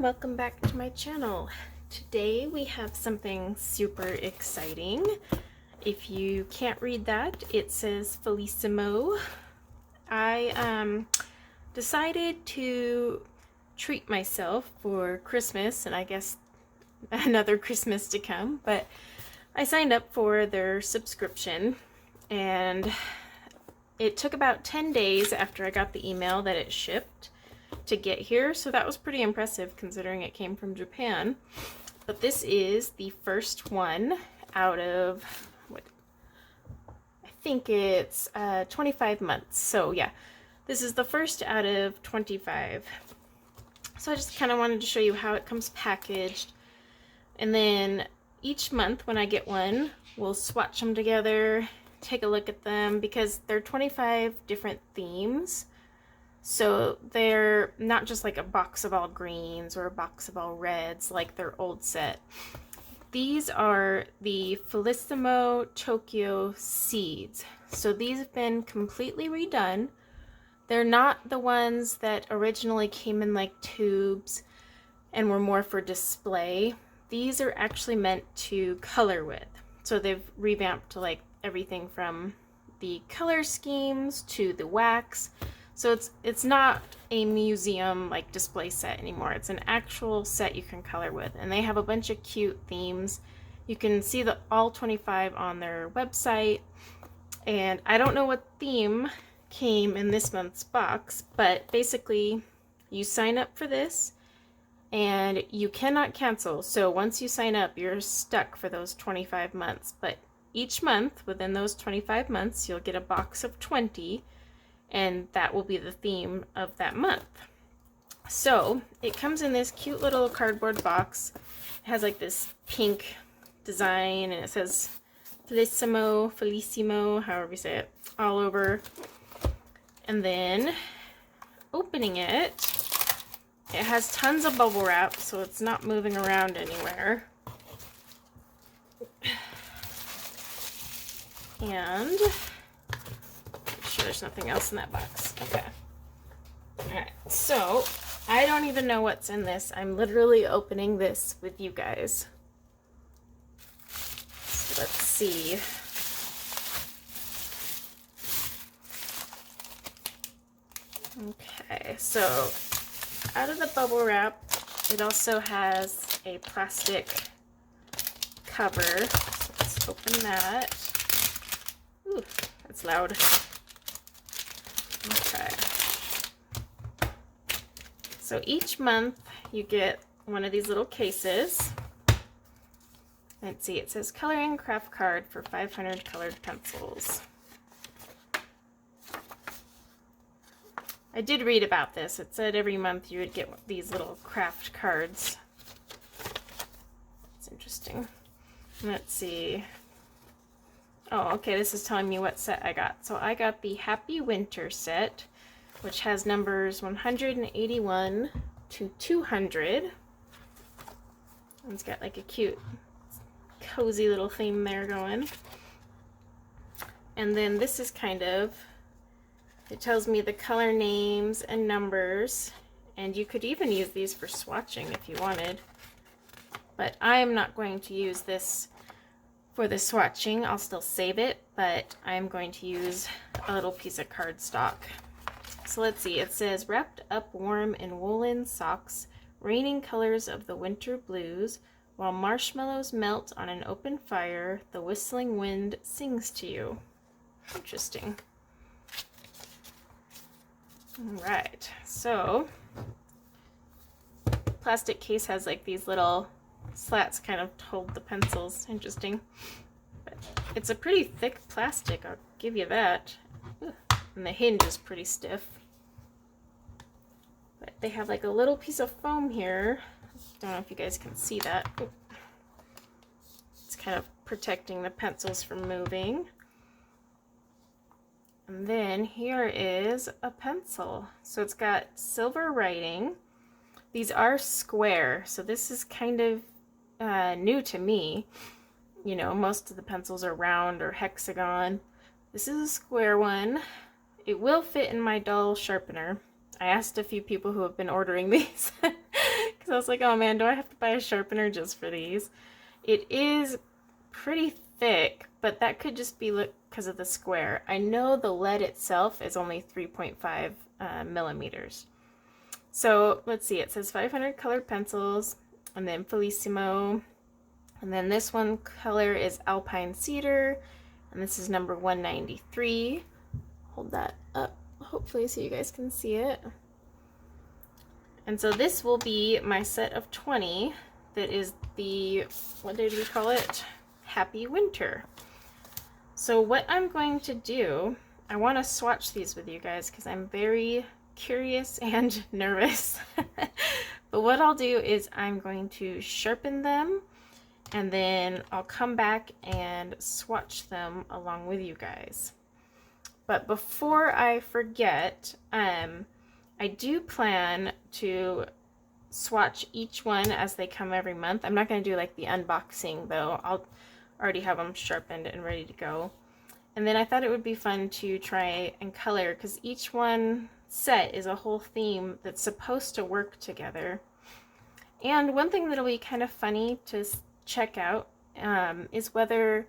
welcome back to my channel. Today we have something super exciting. If you can't read that, it says Felissimo. I decided to treat myself for Christmas, and I guess another Christmas to come, but I signed up for their subscription, and it took about 10 days after I got the email that it shipped to get here, so that was pretty impressive considering it came from Japan. But this is the first one out of what I think it's 25 months. So yeah, this is the first out of 25. So I just kind of wanted to show you how it comes packaged, and then each month when I get one, we'll swatch them together, take a look at them, because they're 25 different themes. So they're not just like a box of all greens or a box of all reds like their old set. These are the Felissimo Tokyo Seeds. So these have been completely redone. They're not the ones that originally came in like tubes and were more for display. These are actually meant to color with. So they've revamped to like everything from the color schemes to the wax. So it's not a museum like display set anymore. It's an actual set you can color with, and they have a bunch of cute themes. You can see all 25 on their website, and I don't know what theme came in this month's box, but basically you sign up for this and you cannot cancel. So once you sign up, you're stuck for those 25 months, but each month within those 25 months you'll get a box of 20, and that will be the theme of that month. So it comes in this cute little cardboard box. It has like this pink design, and it says Felissimo, however you say it, all over. And then opening it, it has tons of bubble wrap, so it's not moving around anywhere. And there's nothing else in that box. Okay. Alright, so I don't even know what's in this. I'm literally opening this with you guys. So let's see. Okay, so out of the bubble wrap, it also has a plastic cover. So let's open that. Ooh, that's loud. Okay, so each month you get one of these little cases. Let's see, it says coloring craft card for 500 colored pencils. I did read about this. It said every month you would get these little craft cards. It's interesting. Let's see. Oh, okay, this is telling me what set I got. So I got the Happy Winter set, which has numbers 181 to 200. And it's got like a cute, cozy little theme there going. And then this is kind of, it tells me the color names and numbers, and you could even use these for swatching if you wanted. But I am not going to use this for the swatching. I'll still save it, but I'm going to use a little piece of cardstock. So let's see, it says wrapped up warm in woolen socks, raining colors of the winter blues, while marshmallows melt on an open fire, the whistling wind sings to you. Interesting. Alright, so plastic case has like these little slats kind of to hold the pencils. Interesting. But it's a pretty thick plastic, I'll give you that. Ooh, and the hinge is pretty stiff. But they have like a little piece of foam here. Don't know if you guys can see that. Ooh. It's kind of protecting the pencils from moving. And then here is a pencil. So it's got silver writing. These are square, so this is kind of new to me. You know, most of the pencils are round or hexagon. This is a square one. It will fit in my dull sharpener. I asked a few people who have been ordering these because Because I was like, oh man, do I have to buy a sharpener just for these? It is pretty thick, but that could just be because of the square. I know the lead itself is only 3.5 millimeters. So let's see, it says 500 colored pencils, and then Felissimo, and then this one color is Alpine Cedar, and this is number 193. Hold that up, hopefully, so you guys can see it. And so this will be my set of 20 that is the, what did we call it? Happy Winter. So what I'm going to do, I want to swatch these with you guys because I'm very curious and nervous. But what I'll do is I'm going to sharpen them, and then I'll come back and swatch them along with you guys. But before I forget, I do plan to swatch each one as they come every month. I'm not going to do like the unboxing though. I'll already have them sharpened and ready to go. And then I thought it would be fun to try and color, because each one set is a whole theme that's supposed to work together. And one thing that'll be kind of funny to check out is whether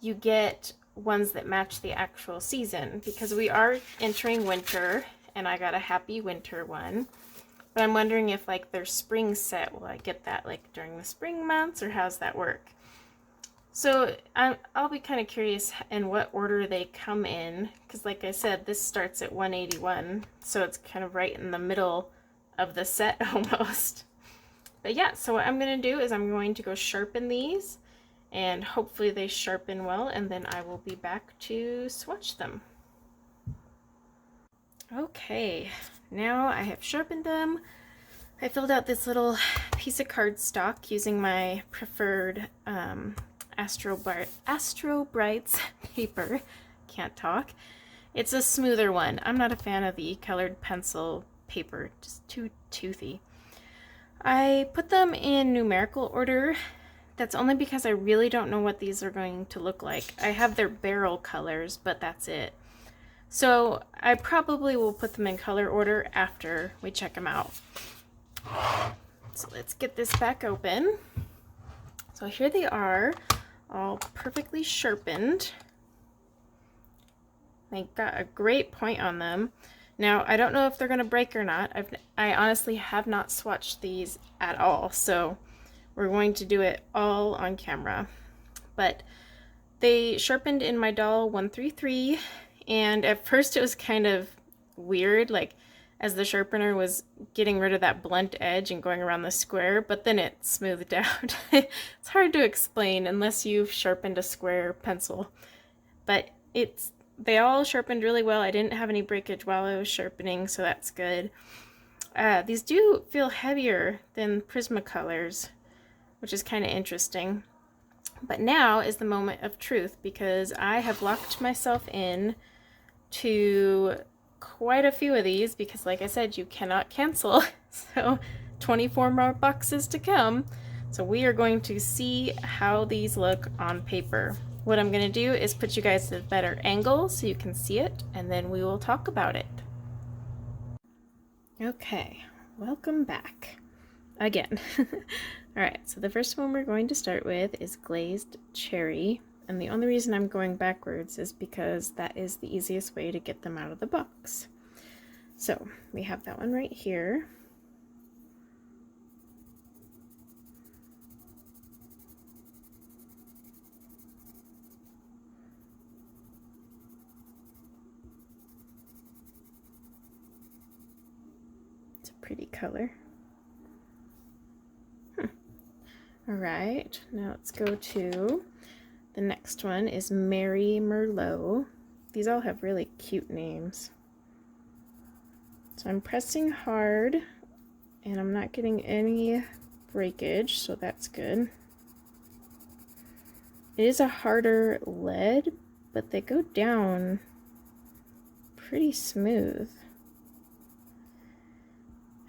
you get ones that match the actual season, because we are entering winter and I got a Happy Winter one. But I'm wondering if like their spring set, will I get that like during the spring months, or how's that work? So I'll be kind of curious in what order they come in, because like I said, this starts at 181, so it's kind of right in the middle of the set almost. But yeah, so what I'm going to do is I'm going to go sharpen these, and hopefully they sharpen well, and then I will be back to swatch them. Okay, now I have sharpened them. I filled out this little piece of cardstock using my preferred Astro Brights paper. Can't talk. It's a smoother one. I'm not a fan of the colored pencil paper, just too toothy. I put them in numerical order. That's only because I really don't know what these are going to look like. I have their barrel colors, but that's it. So I probably will put them in color order after we check them out. So let's get this back open. So here they are, all perfectly sharpened. They got a great point on them. Now, I don't know if they're going to break or not. I honestly have not swatched these at all, so we're going to do it all on camera. But they sharpened in my doll 133, and at first it was kind of weird, like as the sharpener was getting rid of that blunt edge and going around the square, but then it smoothed out. It's hard to explain unless you've sharpened a square pencil. But they all sharpened really well. I didn't have any breakage while I was sharpening, so that's good. These do feel heavier than Prismacolors, which is kind of interesting. But now is the moment of truth, because I have locked myself in to quite a few of these, because like I said, you cannot cancel. So 24 more boxes to come. So we are going to see how these look on paper. What I'm going to do is put you guys at a better angle so you can see it, and then we will talk about it. Okay, welcome back again. Alright, so the first one we're going to start with is Glazed Cherry, and the only reason I'm going backwards is because that is the easiest way to get them out of the box. So we have that one right here. Pretty color. Alright, now let's go to the next one is Mary Merlot. These all have really cute names. So I'm pressing hard and I'm not getting any breakage, so that's good. It is a harder lead, but they go down pretty smooth.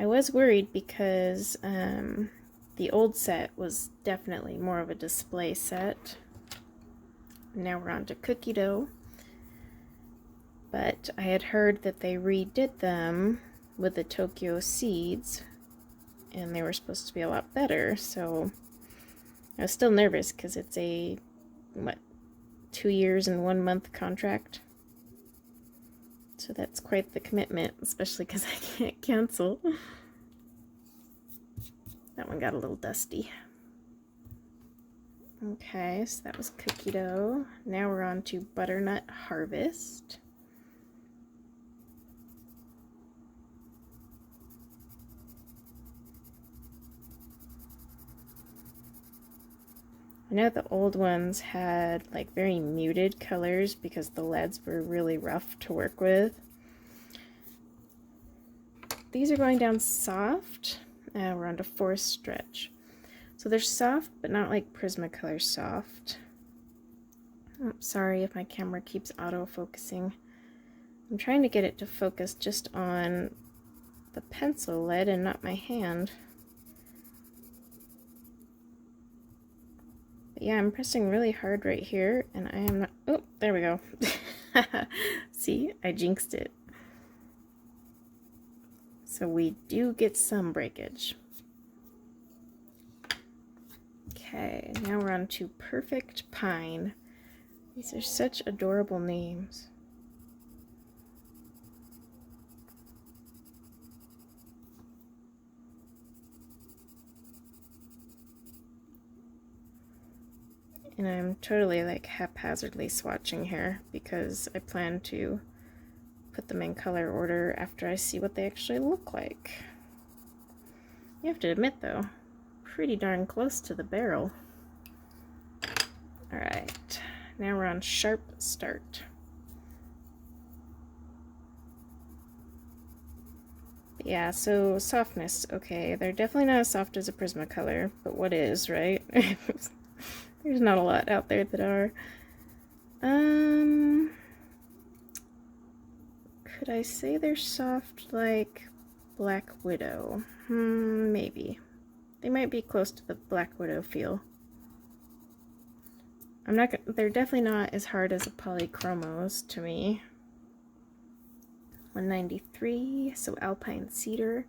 I was worried because the old set was definitely more of a display set. Now we're on to cookie dough. But I had heard that they redid them with the Tokyo Seeds, and they were supposed to be a lot better, so I was still nervous because it's a, what, 2 years and 1 month contract. So that's quite the commitment, especially because I can't cancel. That one got a little dusty. Okay, so that was cookie dough. Now we're on to butternut harvest. I know the old ones had like very muted colors because the leads were really rough to work with. These are going down soft. We're on to forest stretch. So they're soft, but not like Prismacolor soft. Oh, sorry if my camera keeps auto-focusing. I'm trying to get it to focus just on the pencil lead and not my hand. But yeah, I'm pressing really hard right here, and I am not... Oh, there we go. See, I jinxed it. So we do get some breakage. Okay, now we're on to Perfect Pine. These are such adorable names. And I'm totally like haphazardly swatching here because I plan to put them in color order after I see what they actually look like. You have to admit though, pretty darn close to the barrel. Alright, now we're on Sharp Start. But yeah, so softness, okay, they're definitely not as soft as a Prismacolor, but what is, right? There's not a lot out there that are. Could I say they're soft like Black Widow? Maybe. They might be close to the Black Widow feel. They're definitely not as hard as a Polychromos to me. 193, so Alpine Cedar.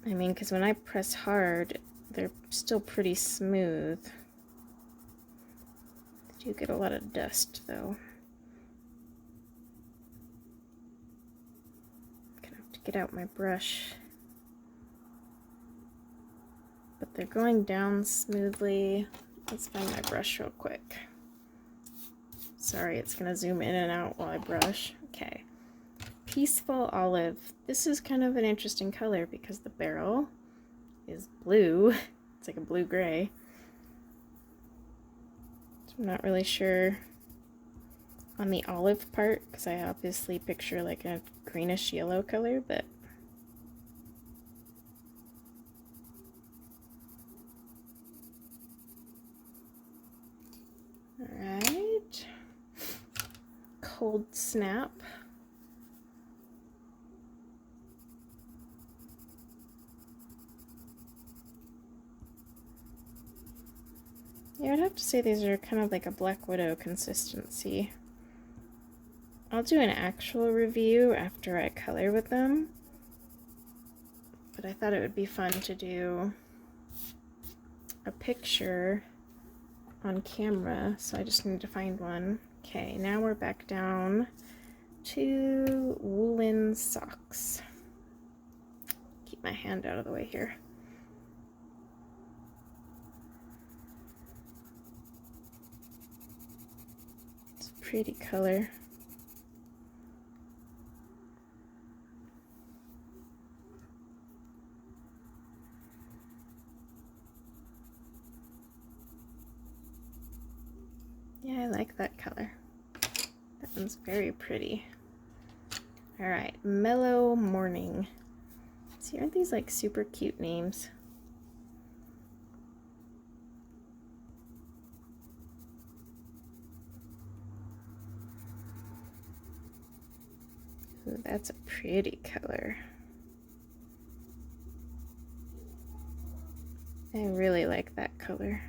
I mean, because when I press hard, they're still pretty smooth. They do get a lot of dust, though. I'm gonna have to get out my brush. But they're going down smoothly. Let's find my brush real quick. Sorry, it's gonna zoom in and out while I brush. Okay. Peaceful Olive. This is kind of an interesting color because the barrel is blue. It's like a blue-gray. So I'm not really sure on the olive part because I obviously picture like a greenish yellow color, but alright. Cold Snap. Yeah, I'd have to say these are kind of like a Black Widow consistency. I'll do an actual review after I color with them, but I thought it would be fun to do a picture on camera, so I just need to find one. Okay, now we're back down to woolen socks. Keep my hand out of the way here. It's a pretty color. Yeah, I like that color. That one's very pretty. Alright, Mellow Morning. See, aren't these like super cute names? Ooh, that's a pretty color. I really like that color.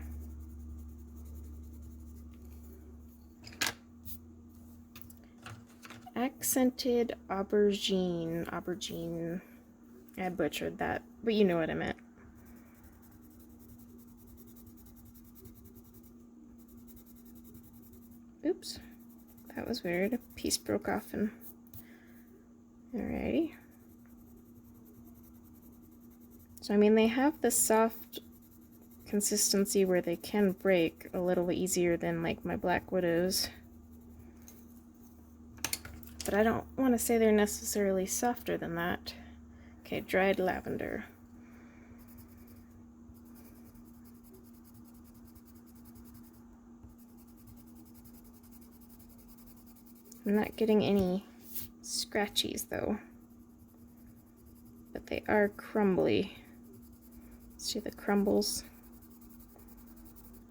Accented Aubergine. I butchered that, but you know what I meant. Oops, that was weird. A piece broke off and... Alrighty. So I mean, they have the soft consistency where they can break a little easier than like my Black Widows. But I don't want to say they're necessarily softer than that. Okay, dried lavender. I'm not getting any scratchies though, but they are crumbly. See the crumbles?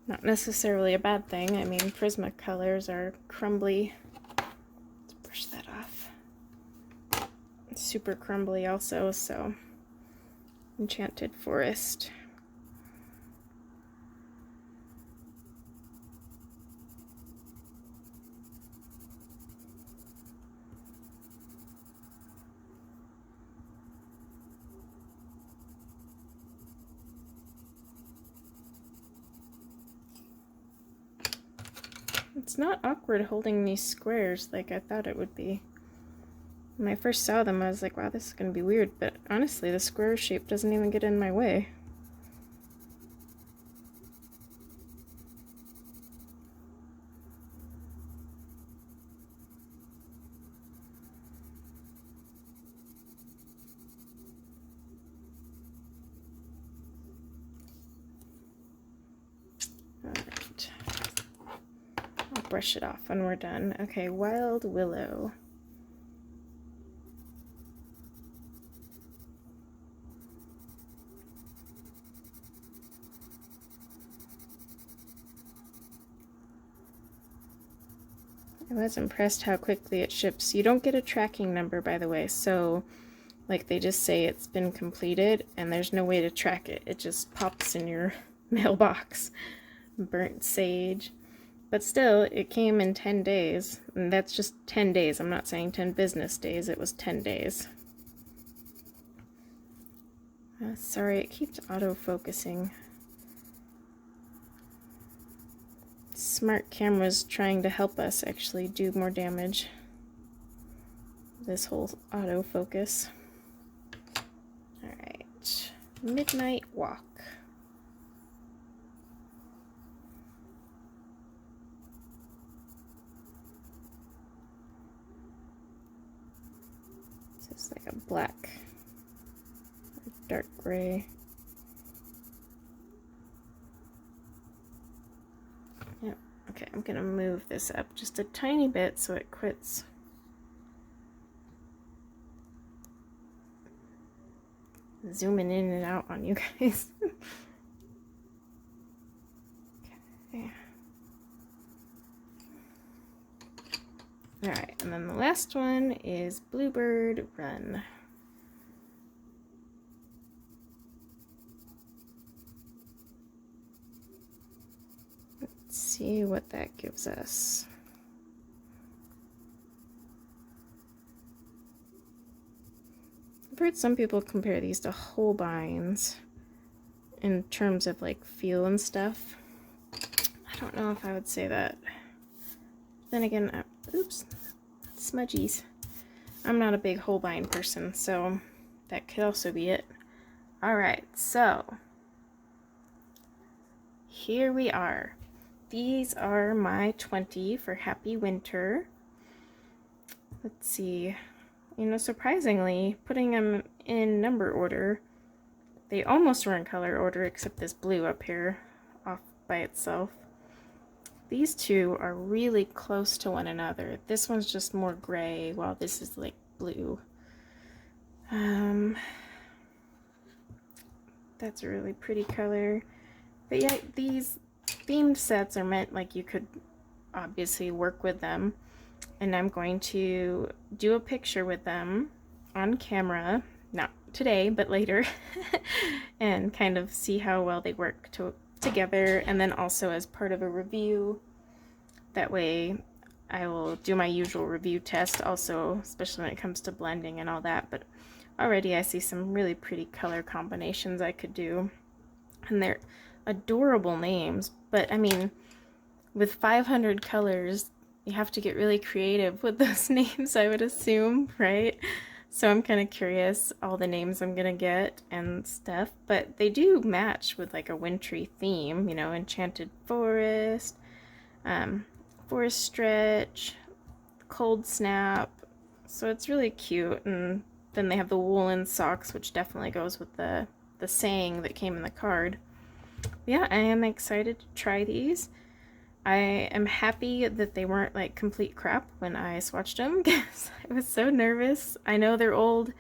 Not necessarily a bad thing. I mean, Prismacolors are crumbly. Let's brush that off. It's super crumbly also, so Enchanted Forest. It's not awkward holding these squares like I thought it would be. When I first saw them, I was like, wow, this is going to be weird, but honestly, the square shape doesn't even get in my way. Alright. I'll brush it off when we're done. Okay, Wild Willow. I was impressed how quickly it ships. You don't get a tracking number, by the way, so like they just say it's been completed and there's no way to track it. It just pops in your mailbox. Burnt sage. But still, it came in 10 days, and that's just 10 days. I'm not saying 10 business days, it was 10 days. Sorry, it keeps auto-focusing. Smart camera's trying to help us actually do more damage. This whole autofocus. Alright, Midnight Walk. This is like a black, dark gray. Yep. Okay, I'm gonna move this up just a tiny bit so it quits. Zooming in and out on you guys. Okay. Alright, and then the last one is Bluebird Run. Let's see what that gives us. I've heard some people compare these to Holbeins in terms of like feel and stuff. I don't know if I would say that. Then again, oops, smudgies. I'm not a big Holbein person, so that could also be it. Alright, so here we are. These are my 20 for Happy Winter. Let's see. You know, surprisingly, putting them in number order, they almost were in color order except this blue up here off by itself. These two are really close to one another. This one's just more gray while this is like blue. That's a really pretty color. But yeah, these themed sets are meant like you could obviously work with them. And I'm going to do a picture with them on camera, not today, but later, and kind of see how well they work together, and then also as part of a review. That way I will do my usual review test also, especially when it comes to blending and all that. But already I see some really pretty color combinations I could do. And they're adorable names, but I mean, with 500 colors, you have to get really creative with those names, I would assume, right? So I'm kind of curious all the names I'm gonna get and stuff, but they do match with like a wintry theme, you know, enchanted forest, forest stretch, cold snap. So it's really cute. And then they have the woolen socks, which definitely goes with the saying that came in the card. Yeah, I am excited to try these. I am happy that they weren't like complete crap when I swatched them because I was so nervous. I know their old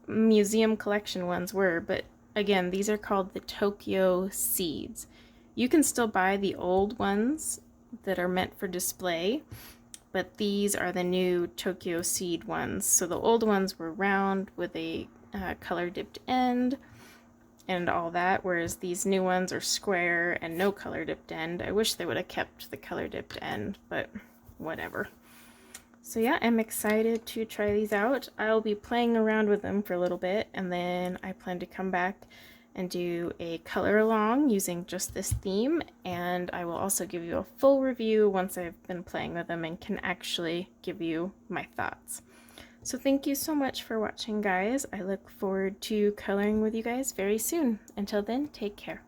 museum collection ones were, but again, these are called the Tokyo Seeds. You can still buy the old ones that are meant for display, but these are the new Tokyo Seed ones. So the old ones were round with a color dipped end and all that, whereas these new ones are square and no color dipped end. I wish they would have kept the color dipped end, but whatever. So yeah, I'm excited to try these out. I'll be playing around with them for a little bit, and then I plan to come back and do a color along using just this theme, and I will also give you a full review once I've been playing with them and can actually give you my thoughts. So thank you so much for watching, guys. I look forward to coloring with you guys very soon. Until then, take care.